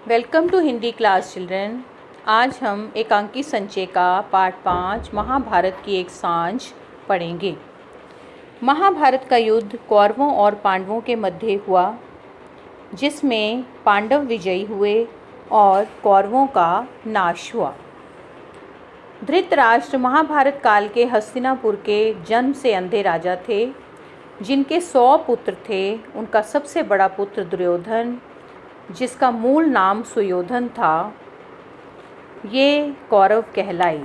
Welcome to Hindi class children. आज हम एकांकी संचय का पाठ 5 महाभारत की एक सांझ पढ़ेंगे। महाभारत का युद्ध कौरवों और पांडवों के मध्य हुआ, जिसमें पांडव विजयी हुए और कौरवों का नाश हुआ। धृतराष्ट्र महाभारत काल के हस्तिनापुर के जन्म से अंधे राजा थे, जिनके 100 पुत्र थे। उनका सबसे बड़ा पुत्र दुर्योधन, जिसका मूल नाम सुयोधन था, ये कौरव कहलाए।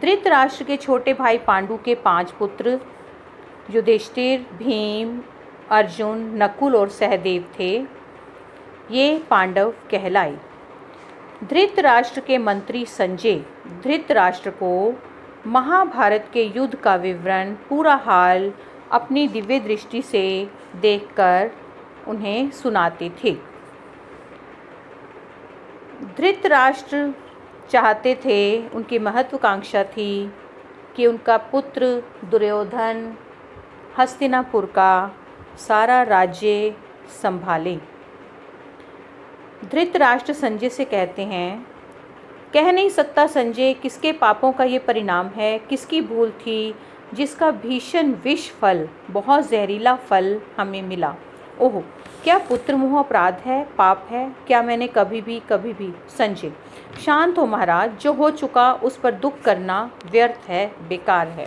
धृतराष्ट्र के छोटे भाई पांडु के 5 पुत्र युधिष्ठिर, भीम, अर्जुन, नकुल और सहदेव थे, ये पांडव कहलाए। धृतराष्ट्र के मंत्री संजय धृतराष्ट्र को महाभारत के युद्ध का विवरण, पूरा हाल अपनी दिव्य दृष्टि से देखकर उन्हें सुनाते थे। धृतराष्ट्र चाहते थे, उनकी महत्वाकांक्षा थी कि उनका पुत्र दुर्योधन हस्तिनापुर का सारा राज्य संभाले। धृतराष्ट्र संजय से कहते हैं, कह नहीं सकता संजय, किसके पापों का ये परिणाम है, किसकी भूल थी जिसका भीषण विष फल, बहुत जहरीला फल हमें मिला। ओह, क्या पुत्र मोह अपराध है, पाप है? क्या मैंने कभी भी संजय, शांत हो महाराज, जो हो चुका उस पर दुख करना व्यर्थ है, बेकार है।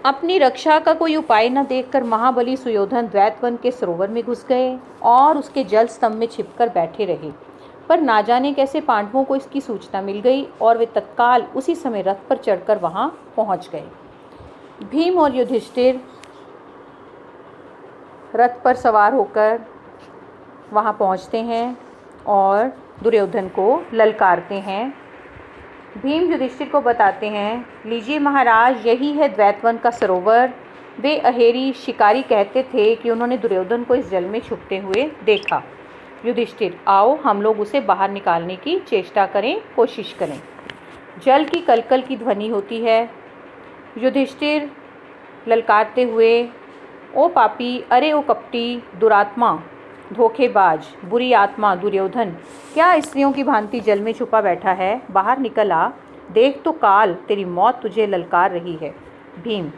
अपनी रक्षा का कोई उपाय न देखकर महाबली सुयोधन द्वैतवन के सरोवर में घुस गए और उसके जल स्तंभ में छिपकर बैठे रहे। पर ना जाने कैसे पांडवों को इसकी सूचना मिल गई और वे तत्काल उसी समय रथ पर चढ़कर वहां पहुंच गए। भीम और युधिष्ठिर रथ पर सवार होकर वहां पहुंचते हैं और दुर्योधन को ललकारते हैं। भीम युधिष्ठिर को बताते हैं, लीजिए महाराज, यही है द्वैतवन का सरोवर। वे अहेरी शिकारी कहते थे कि उन्होंने दुर्योधन को इस जल में छुपते हुए देखा। युधिष्ठिर, आओ हम लोग उसे बाहर निकालने की चेष्टा करें, कोशिश करें। जल की कलकल की ध्वनि होती है। युधिष्ठिर ललकारते हुए, ओ पापी, अरे ओ कपटी, दुरात्मा, धोखेबाज, बुरी आत्मा दुर्योधन, क्या स्त्रियों की भांति जल में छुपा बैठा है? बाहर निकल आ, देख तो काल तेरी मौत तुझे ललकार रही है। भीम,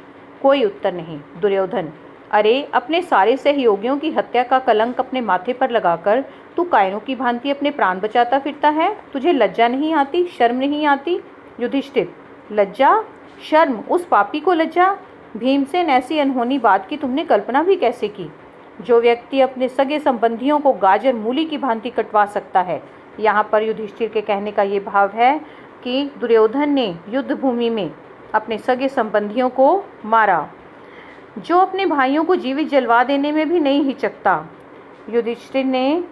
कोई उत्तर नहीं। दुर्योधन, अरे अपने सारे सहयोगियों की हत्या का कलंक अपने माथे पर लगाकर तू कायरों की भांति अपने प्राण बचाता फिरता है। तुझे लज्जा नहीं आती, शर्म नहीं आती? युधिष्ठिर, लज्जा शर्म? उस पापी को लज्जा? भीमसेन, ऐसी अनहोनी बात की तुमने कल्पना भी कैसे की? जो व्यक्ति अपने सगे संबंधियों को गाजर मूली की भांति कटवा सकता है। यहाँ पर युधिष्ठिर के कहने का ये भाव है कि दुर्योधन ने युद्ध भूमि में अपने सगे संबंधियों को मारा, जो अपने भाइयों को जीवित जलवा देने में भी नहीं हिचकता। युधिष्ठिर ने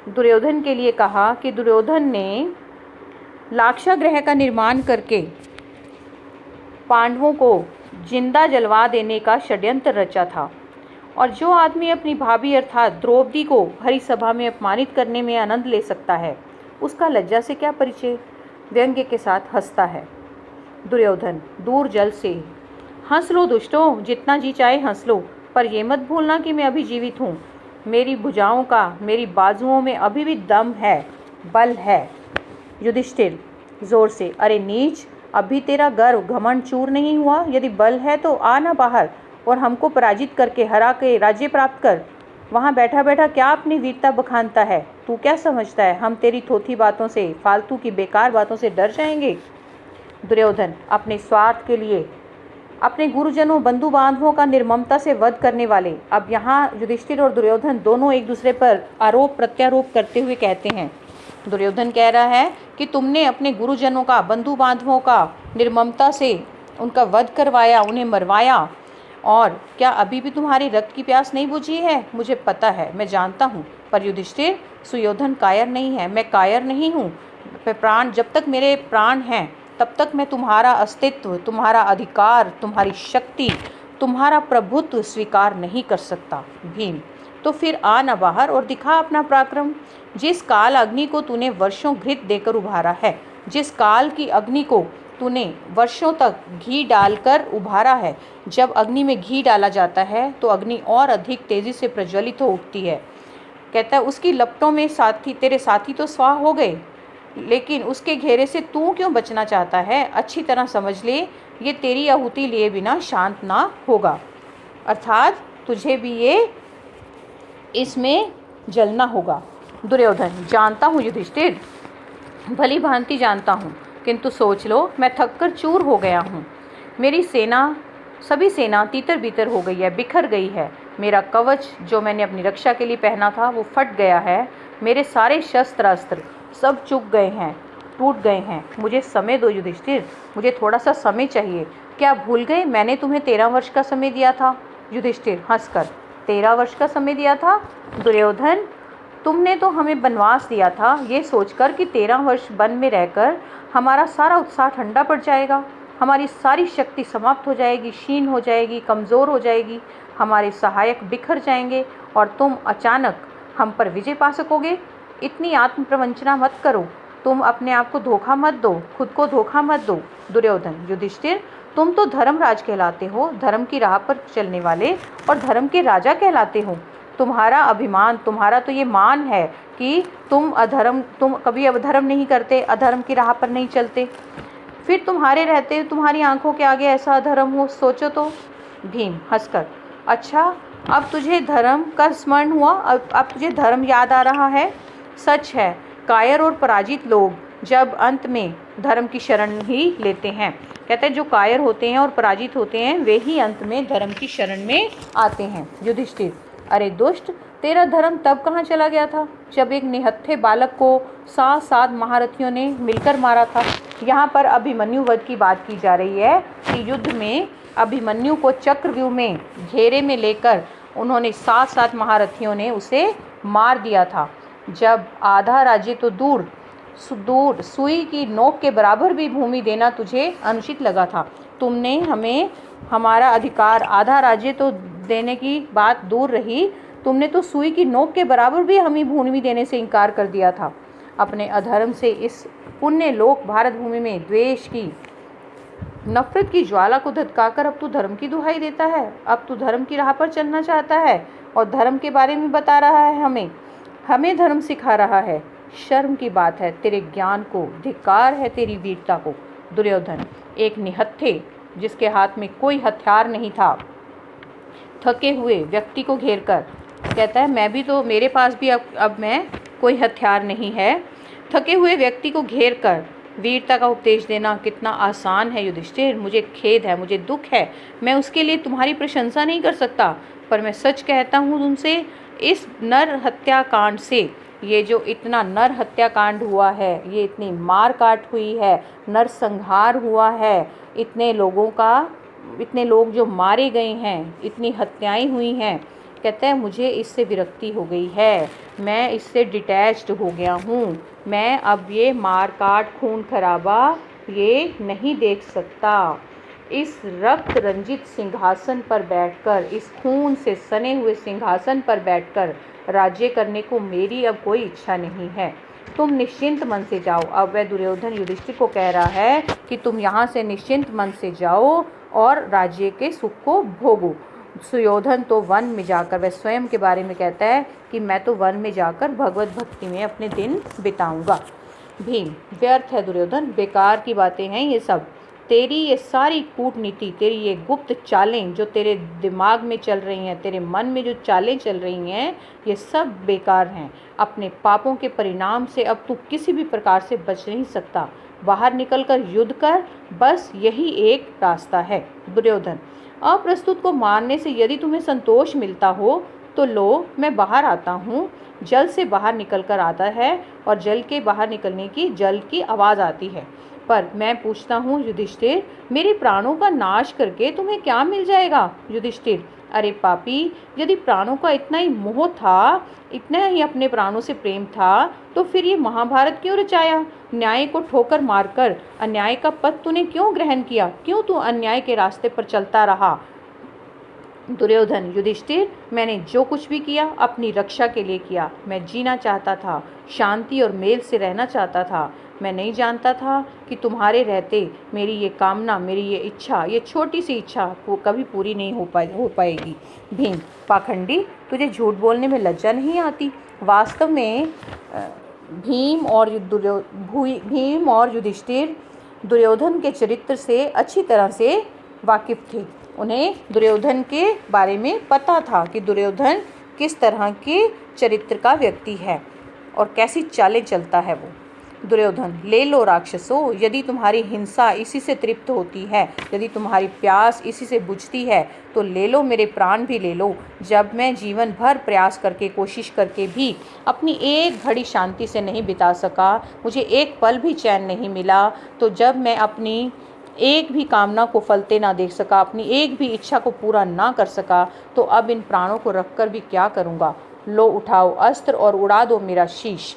दुर्योधन के लिए कहा कि दुर्योधन ने लाक्षागृह का निर्माण करके पांडवों को जिंदा जलवा देने का षड्यंत्र रचा था, और जो आदमी अपनी भाभी अर्थात द्रौपदी को हरी सभा में अपमानित करने में आनंद ले सकता है, उसका लज्जा से क्या परिचय? व्यंग्य के साथ हंसता है दुर्योधन, दूर जल से। हंस लो दुष्टों, जितना जी चाहे हंस लो, पर यह मत भूलना कि मैं अभी जीवित हूँ। मेरी भुजाओं का, मेरी बाजुओं में अभी भी दम है, बल है। युधिष्ठिर जोर से, अरे नीच, अभी तेरा गर्व घमंड चूर नहीं हुआ? यदि बल है तो आ ना बाहर और हमको पराजित करके, हरा के राज्य प्राप्त कर। वहाँ बैठा बैठा क्या अपनी वीरता बखानता है? तू क्या समझता है हम तेरी थोथी बातों से, फालतू की बेकार बातों से डर जाएंगे? दुर्योधन, अपने स्वार्थ के लिए अपने गुरुजनों, बंधु बांधवों का निर्ममता से वध करने वाले। अब यहाँ युधिष्ठिर और दुर्योधन दोनों एक दूसरे पर आरोप प्रत्यारोप करते हुए कहते हैं। दुर्योधन कह रहा है कि तुमने अपने गुरुजनों का, बंधु बांधवों का निर्ममता से उनका वध करवाया, उन्हें मरवाया, और क्या अभी भी तुम्हारी रक्त की प्यास नहीं बुझी है? मुझे पता है, मैं जानता हूँ। पर युधिष्ठिर, सुयोधन कायर नहीं है, मैं कायर नहीं हूँ। प्राण, जब तक मेरे प्राण हैं तब तक मैं तुम्हारा अस्तित्व, तुम्हारा अधिकार, तुम्हारी शक्ति, तुम्हारा प्रभुत्व स्वीकार नहीं कर सकता। भीम, तो फिर आ ना बाहर और दिखा अपना पराक्रम। जिस काल अग्नि को तूने वर्षों घृत देकर उभारा है, जिस काल की अग्नि को तूने वर्षों तक घी डालकर उभारा है, जब अग्नि में घी डाला जाता है तो अग्नि और अधिक तेज़ी से प्रज्वलित हो उठती है। कहता है उसकी लपटों में साथी तेरे साथी तो स्वाह हो गए, लेकिन उसके घेरे से तू क्यों बचना चाहता है? अच्छी तरह समझ ले, ये तेरी आहुति लिए बिना शांत ना होगा, अर्थात तुझे भी ये इसमें जलना होगा। दुर्योधन, जानता हूँ युधिष्ठिर, भली भांति जानता हूँ, किंतु सोच लो मैं थक कर चूर हो गया हूँ। मेरी सेना, सभी सेना तीतर बीतर हो गई है, बिखर गई है। मेरा कवच जो मैंने अपनी रक्षा के लिए पहना था वो फट गया है। मेरे सारे शस्त्र अस्त्र सब चुक गए हैं, टूट गए हैं। मुझे समय दो युधिष्ठिर, मुझे थोड़ा सा समय चाहिए। क्या भूल गए मैंने तुम्हें 13 वर्ष का समय दिया था? युधिष्ठिर हंसकर, 13 वर्ष का समय दिया था? दुर्योधन, तुमने तो हमें वनवास दिया था ये सोचकर कि 13 वर्ष वन में रहकर हमारा सारा उत्साह ठंडा पड़ जाएगा, हमारी सारी शक्ति समाप्त हो जाएगी, क्षीण हो जाएगी, कमज़ोर हो जाएगी, हमारे सहायक बिखर जाएंगे और तुम अचानक हम पर विजय पा सकोगे। इतनी आत्मप्रवंचना मत करो, तुम अपने आप को धोखा मत दो, खुद को धोखा मत दो। दुर्योधन, युधिष्ठिर, तुम तो धर्मराज कहलाते हो, धर्म की राह पर चलने वाले और धर्म के राजा कहलाते हो। तुम्हारा अभिमान, तुम्हारा तो ये मान है कि तुम कभी अधर्म नहीं करते, अधर्म की राह पर नहीं चलते। फिर तुम्हारे रहते तुम्हारी आंखों के आगे ऐसा अधर्म हो, सोचो तो। भीम हंसकर, अच्छा अब तुझे धर्म का स्मरण हुआ, अब तुझे धर्म याद आ रहा है। सच है, कायर और पराजित लोग जब अंत में धर्म की शरण ही लेते हैं। कहते हैं जो कायर होते हैं और पराजित होते हैं वे ही अंत में धर्म की शरण में आते हैं। युधिष्ठिर, अरे दुष्ट, तेरा धर्म तब कहाँ चला गया था जब एक निहत्थे बालक को 7 महारथियों ने मिलकर मारा था। यहाँ पर अभिमन्यु वध की बात की जा रही है कि युद्ध में अभिमन्यु को चक्रव्यूह में घेरे में लेकर उन्होंने 7 महारथियों ने उसे मार दिया था। जब आधा राज्य तो दूर सुई की नोक के बराबर भी भूमि देना तुझे अनुचित लगा था। तुमने हमें हमारा अधिकार, आधा राज्य तो देने की बात दूर रही, तुमने तो सुई की नोक के बराबर भी हमें भूमि देने से इनकार कर दिया था। अपने अधर्म से इस पुण्य लोक भारत भूमि में द्वेष की, नफरत की ज्वाला को धधकाकर अब तू धर्म की दुहाई देता है। अब तू धर्म की राह पर चलना चाहता है और धर्म के बारे में बता रहा है, हमें धर्म सिखा रहा है। शर्म की बात है, तेरे ज्ञान को, धिक्कार है तेरी वीरता को। दुर्योधन, एक निहत्थे जिसके हाथ में कोई हथियार नहीं था, थके हुए व्यक्ति को घेरकर कहता है मैं भी तो, मेरे पास भी अब मैं कोई हथियार नहीं है। थके हुए व्यक्ति को घेरकर वीरता का उपदेश देना कितना आसान है युधिष्ठिर। मुझे खेद है, मुझे दुख है, मैं उसके लिए तुम्हारी प्रशंसा नहीं कर सकता, पर मैं सच कहता हूँ तुमसे, इस नर हत्याकांड से, ये जो इतना नर हत्याकांड हुआ है, ये इतनी मार काट हुई है, नरसंहार हुआ है, इतने लोग जो मारे गए हैं, इतनी हत्याएं हुई हैं, कहते हैं मुझे इससे विरक्ति हो गई है, मैं इससे डिटैच्ड हो गया हूँ। मैं अब ये मार काट, खून खराबा ये नहीं देख सकता। इस रक्त रंजित सिंहासन पर बैठकर, इस खून से सने हुए सिंहासन पर बैठकर राज्य करने को मेरी अब कोई इच्छा नहीं है। तुम निश्चिंत मन से जाओ। अब वह दुर्योधन युधिष्ठिर को कह रहा है कि तुम यहाँ से निश्चिंत मन से जाओ और राज्य के सुख को भोगो। सुयोधन तो वन में जाकर, वह स्वयं के बारे में कहता है कि मैं तो वन में जाकर भगवत भक्ति में अपने दिन बिताऊंगा। भीम, व्यर्थ है दुर्योधन, बेकार की बातें हैं ये सब। तेरी ये सारी कूटनीति, तेरी ये गुप्त चालें जो तेरे दिमाग में चल रही हैं, तेरे मन में जो चालें चल रही हैं, ये सब बेकार हैं। अपने पापों के परिणाम से अब तू किसी भी प्रकार से बच नहीं सकता। बाहर निकलकर युद्ध कर, बस यही एक रास्ता है। दुर्योधन, अप्रस्तुत को मारने से यदि तुम्हें संतोष मिलता हो तो लो, मैं बाहर आता हूँ। जल से बाहर निकल कर आता है और जल के बाहर निकलने की जल की आवाज़ आती है। पर मैं पूछता हूँ युधिष्ठिर, मेरे प्राणों का नाश करके तुम्हें क्या मिल जाएगा? युधिष्ठिर, अरे पापी, यदि प्राणों का इतना ही मोह था, इतना ही अपने प्राणों से प्रेम था, तो फिर ये महाभारत क्यों रचाया? न्याय को ठोकर मारकर अन्याय का पथ तूने क्यों ग्रहण किया? क्यों तू अन्याय के रास्ते पर चलता रहा? दुर्योधन, युधिष्ठिर, मैंने जो कुछ भी किया अपनी रक्षा के लिए किया। मैं जीना चाहता था, शांति और मेल से रहना चाहता था। मैं नहीं जानता था कि तुम्हारे रहते मेरी ये कामना, मेरी ये इच्छा, ये छोटी सी इच्छा कभी पूरी नहीं हो पाएगी। भीम, पाखंडी, तुझे झूठ बोलने में लज्जा नहीं आती? वास्तव में भीम और युधिष्ठिर दुर्योधन के चरित्र से अच्छी तरह से वाकिफ थे। उन्हें दुर्योधन के बारे में पता था कि दुर्योधन किस तरह के चरित्र का व्यक्ति है और कैसी चालें चलता है वो। दुर्योधन, ले लो राक्षसों, यदि तुम्हारी हिंसा इसी से तृप्त होती है, यदि तुम्हारी प्यास इसी से बुझती है, तो ले लो, मेरे प्राण भी ले लो। जब मैं जीवन भर प्रयास करके, कोशिश करके भी अपनी एक घड़ी शांति से नहीं बिता सका, मुझे एक पल भी चैन नहीं मिला, तो जब मैं अपनी एक भी कामना को फलते ना देख सका, अपनी एक भी इच्छा को पूरा ना कर सका, तो अब इन प्राणों को रखकर भी क्या करूँगा। लो, उठाओ अस्त्र और उड़ा दो मेरा शीश।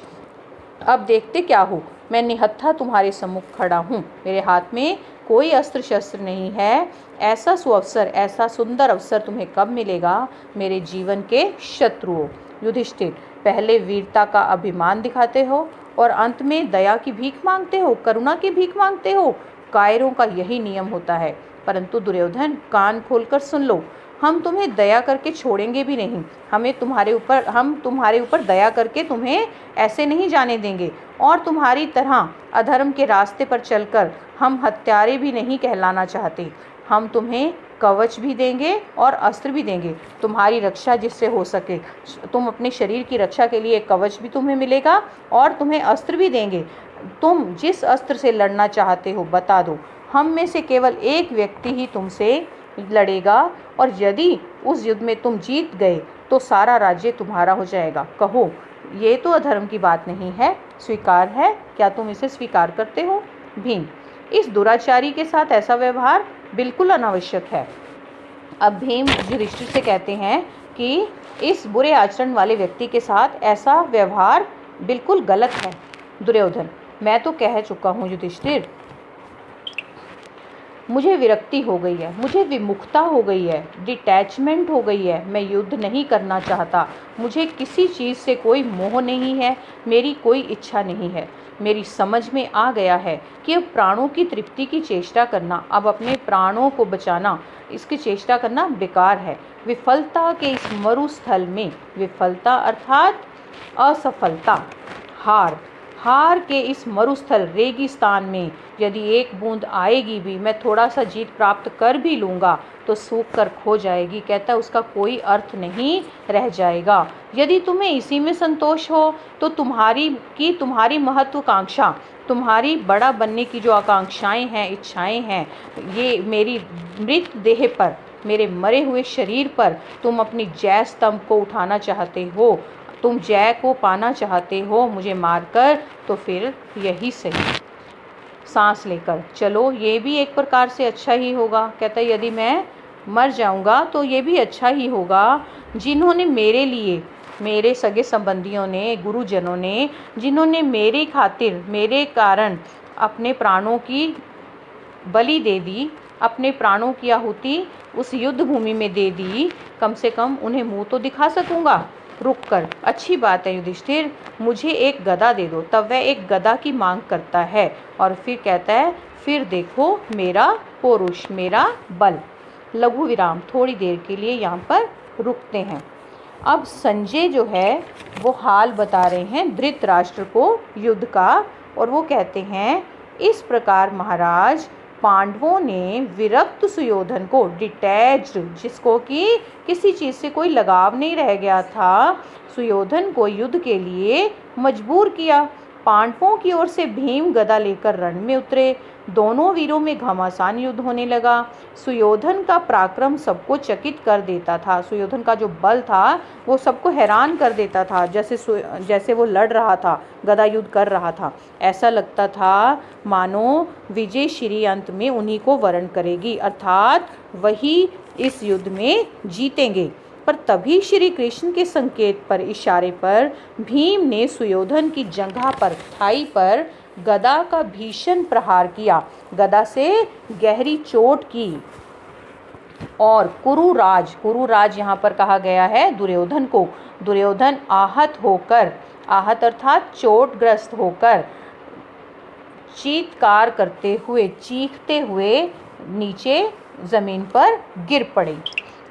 अब देखते क्या हो, मैं निहत्था तुम्हारे सम्मुख खड़ा हूँ, मेरे हाथ में कोई अस्त्र शस्त्र नहीं है। ऐसा सुअवसर, ऐसा सुंदर अवसर तुम्हें कब मिलेगा, मेरे जीवन के शत्रुओं। युधिष्ठिर, पहले वीरता का अभिमान दिखाते हो और अंत में दया की भीख मांगते हो, करुणा की भीख मांगते हो। कायरों का यही नियम होता है। परंतु दुर्योधन, कान खोलकर सुन लो, हम तुम्हें दया करके छोड़ेंगे भी नहीं। हम तुम्हारे ऊपर दया करके तुम्हें ऐसे नहीं जाने देंगे, और तुम्हारी तरह अधर्म के रास्ते पर चलकर हम हत्यारे भी नहीं कहलाना चाहते। हम तुम्हें कवच भी देंगे और अस्त्र भी देंगे, तुम्हारी रक्षा जिससे हो सके। तुम अपने शरीर की रक्षा के लिए कवच भी तुम्हें मिलेगा और तुम्हें अस्त्र भी देंगे। तुम जिस अस्त्र से लड़ना चाहते हो बता दो, हम में से केवल एक व्यक्ति ही तुमसे लड़ेगा, और यदि उस युद्ध में तुम जीत गए तो सारा राज्य तुम्हारा हो जाएगा। कहो, ये तो अधर्म की बात नहीं है, स्वीकार है? क्या तुम इसे स्वीकार करते हो? भीम, इस दुराचारी के साथ ऐसा व्यवहार बिल्कुल अनावश्यक है। अब भीम युधिष्ठिर से कहते हैं कि इस बुरे आचरण वाले व्यक्ति के साथ ऐसा व्यवहार बिल्कुल गलत है। दुर्योधन, मैं तो कह चुका हूँ युधिष्ठिर, मुझे विरक्ति हो गई है, मुझे विमुखता हो गई है, डिटैचमेंट हो गई है। मैं युद्ध नहीं करना चाहता, मुझे किसी चीज़ से कोई मोह नहीं है, मेरी कोई इच्छा नहीं है। मेरी समझ में आ गया है कि अब प्राणों की तृप्ति की चेष्टा करना, अब अपने प्राणों को बचाना, इसकी चेष्टा करना बेकार है। विफलता के इस मरुस्थल में, विफलता अर्थात असफलता, हार के इस मरुस्थल रेगिस्तान में यदि एक बूंद आएगी भी, मैं थोड़ा सा जीत प्राप्त कर भी लूँगा तो सूख कर खो जाएगी। कहता है उसका कोई अर्थ नहीं रह जाएगा। यदि तुम्हें इसी में संतोष हो तो तुम्हारी महत्वाकांक्षा, तुम्हारी बड़ा बनने की जो आकांक्षाएं हैं, इच्छाएं हैं, ये मेरी मृत देह पर, मेरे मरे हुए शरीर पर तुम अपनी जय स्तंभ को उठाना चाहते हो, तुम जय को पाना चाहते हो मुझे मारकर, तो फिर यही सही, सांस लेकर चलो, ये भी एक प्रकार से अच्छा ही होगा। कहता है यदि मैं मर जाऊंगा तो ये भी अच्छा ही होगा। जिन्होंने मेरे लिए, मेरे सगे संबंधियों ने, गुरुजनों ने, जिन्होंने मेरे खातिर, मेरे कारण अपने प्राणों की बलि दे दी, अपने प्राणों की आहुति उस युद्ध भूमि में दे दी, कम से कम उन्हें मुँह तो दिखा सकूँगा रुक कर। अच्छी बात है युधिष्ठिर, मुझे एक गदा दे दो। तब वह एक गदा की मांग करता है और फिर कहता है, फिर देखो मेरा पौरुष, मेरा बल। लघु विराम, थोड़ी देर के लिए यहाँ पर रुकते हैं। अब संजय जो है वो हाल बता रहे हैं धृतराष्ट्र को युद्ध का, और वो कहते हैं इस प्रकार महाराज, पांडवों ने विरक्त सुयोधन को, डिटैच्ड, जिसको कि किसी चीज़ से कोई लगाव नहीं रह गया था, सुयोधन को युद्ध के लिए मजबूर किया। पांडवों की ओर से भीम गदा लेकर रण में उतरे। दोनों वीरों में घमासान युद्ध होने लगा। सुयोधन का पराक्रम सबको चकित कर देता था। सुयोधन का जो बल था वो सबको हैरान कर देता था। जैसे वो लड़ रहा था, गदा युद्ध कर रहा था, ऐसा लगता था मानो विजय श्री अंत में उन्हीं को वरण करेगी, अर्थात वही इस युद्ध में जीतेंगे। पर तभी श्री कृष्ण के संकेत पर, इशारे पर भीम ने सुयोधन की जंघा पर, थाई पर गदा का भीषण प्रहार किया। गदा से गहरी चोट की और कुरुराज यहाँ पर कहा गया है दुर्योधन को। दुर्योधन आहत होकर, आहत अर्थात चोटग्रस्त होकर चीत्कार करते हुए, चीखते हुए नीचे ज़मीन पर गिर पड़े।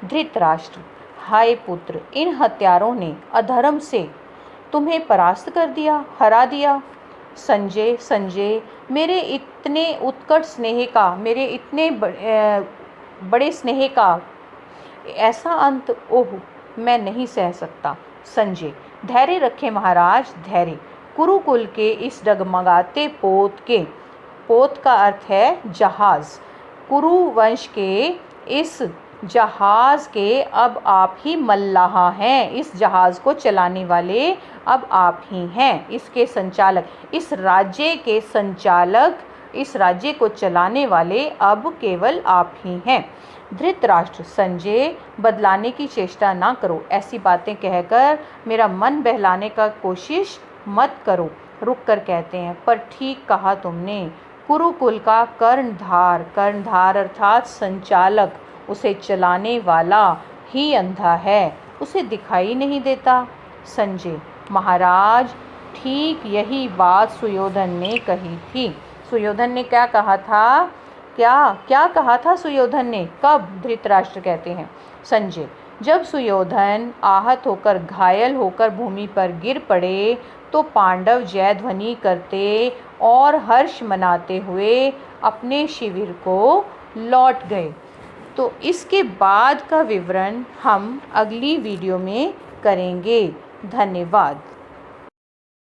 धृतराष्ट्र, हाय पुत्र, इन हत्यारों ने अधर्म से तुम्हें परास्त कर दिया, हरा दिया। संजय, संजय, मेरे इतने उत्कट स्नेह का, मेरे इतने बड़े स्नेह का ऐसा अंत, ओह, मैं नहीं सह सकता। संजय, धैर्य रखें महाराज, धैर्य। कुरुकुल के इस डगमगाते पोत का अर्थ है जहाज। कुरु वंश के इस जहाज के अब आप ही मल्लाह हैं। इस जहाज को चलाने वाले अब आप ही हैं। इसके संचालक, इस राज्य के संचालक, इस राज्य को चलाने वाले अब केवल आप ही हैं। धृतराष्ट्र, संजय, बदलाने की चेष्टा ना करो। ऐसी बातें कहकर मेरा मन बहलाने का कोशिश मत करो। रुक कर कहते हैं, पर ठीक कहा तुमने। कुरुकुल का कर्णधार अर्थात संचालक, उसे चलाने वाला ही अंधा है, उसे दिखाई नहीं देता। संजय, महाराज, ठीक यही बात सुयोधन ने कही थी। सुयोधन ने क्या कहा था? क्या कहा था सुयोधन ने? कब? धृतराष्ट्र कहते हैं। संजय, जब सुयोधन आहत होकर, घायल होकर भूमि पर गिर पड़े तो पांडव जय ध्वनि करते और हर्ष मनाते हुए अपने शिविर को लौट गए। तो इसके बाद का विवरण हम अगली वीडियो में करेंगे। धन्यवाद।